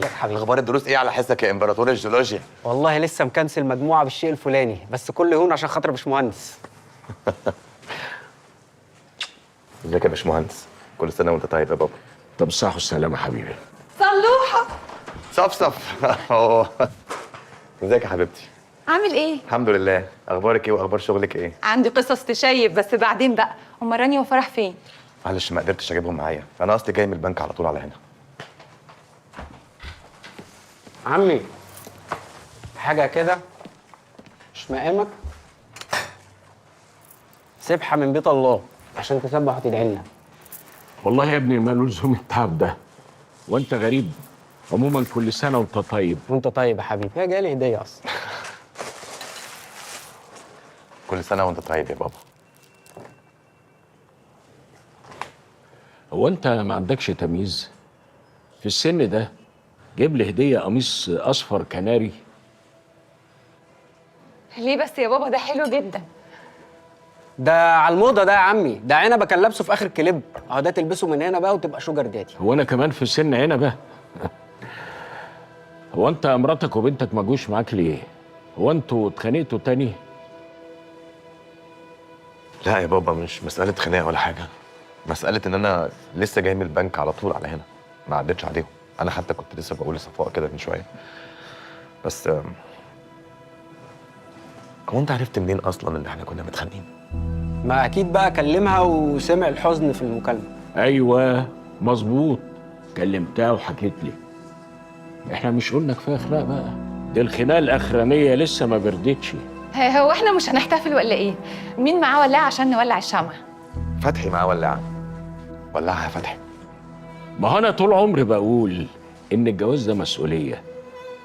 حبيبي، اخبار الدروس ايه على حسك يا امبراطور الجيولوجيا؟ والله لسه مكنسل مجموعه بالشيء الفلاني، بس كل هون عشان خاطر باشمهندس. ازيك يا باشمهندس؟ كل سنه وانت طيب يا بابا. طب الصحة والسلامة يا حبيبي. صلوحة، صفصف. أهو. ازيك يا حبيبتي؟ عامل ايه؟ الحمد لله. اخبارك ايه واخبار شغلك ايه؟ عندي قصص تشيب بس بعدين بقى. امال رانيا وفرح فين؟ معلش ما قدرتش اجيبهم معايا، انا اصلي جاي من البنك على طول على هنا. عمي حاجه كده مش مقامك، سبحه من بيت الله عشان تسبح وتدعي لنا. والله يا ابني ما لزوم التعب ده، وانت غريب. عموما كل سنة وانت طيب. وانت طيب يا حبيبي، هي جايه لي هديه اصلا. كل سنه وانت طيب يا بابا. هو انت ما عندكش تمييز؟ في السن ده جيب لي هدية قميص اصفر كناري. ليه بس يا بابا؟ ده حلو جدا. ده على الموضه ده يا عمي، ده عنبه كان لابسه في اخر كليب، اهو ده تلبسه من هنا بقى وتبقى شوجر دادي. هو انا كمان في سن عنبة؟ هو انت مراتك وبنتك ما جوش معاك ليه؟ هو انتوا اتخانقتوا تاني؟ لا يا بابا، مش مساله خناقه ولا حاجه، مساله ان انا لسه جاي من البنك على طول على هنا، ما عدتش عليهم. انا حتى كنت لسه بقول لصفاء كده من شويه. بس هو انت عرفت منين اصلا ان احنا كنا متخانقين؟ ما اكيد بقى كلمها وسمع الحزن في المكالمه. ايوه مظبوط، كلمتها وحكيت لي. احنا مش قلنا كفايه خناق بقى؟ دي الخناقه الاخرانيه لسه ما بردتش. هو احنا مش هنحتفل ولا ايه؟ مين معاه ولاعة عشان نولع الشمع؟ فتحي معاه ولاعه. ولعها يا فتحي. ما هو انا طول عمري بقول ان الجواز ده مسؤوليه.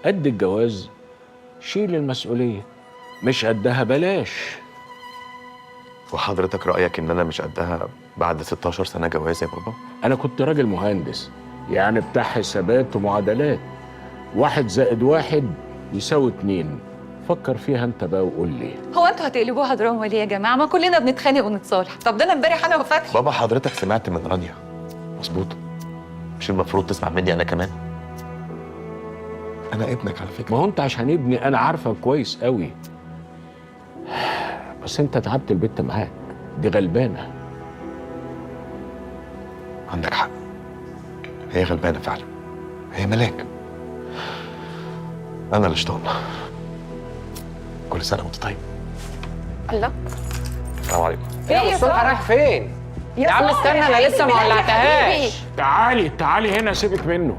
قد الجواز شيل المسؤوليه، مش قدها بلاش. وحضرتك رايك ان انا مش قدها بعد 16 سنه جواز يا بابا؟ انا كنت راجل مهندس، يعني بتاع حسابات ومعادلات. 1+1=2. فكر فيها انت بقى وقول لي. هو انتوا هتقلبوها دراما ليه يا جماعه؟ ما كلنا بنتخانق ونتصالح. طب ده انا امبارح انا وفتحي. بابا حضرتك سمعت من رانيا، مظبوط؟ مش المفروض تسمع مني انا كمان؟ انا ابنك على فكره. ما هو انت عشان ابني انا عارفك كويس قوي، بس انت تعبت البت معاك، دي غلبانه. عندك حق، هي غلبانه فعلا، هي ملاك. انا اللي شطان. كل سنه وانت طيب. الله، السلام عليكم. ايه يا الصبح رايح فين؟ يا عم صبحي استنى، يا انا حبيبي، لسه ما بالله يا ولعتهاش. حبيبي. تعالي تعالي هنا، سيبك منه.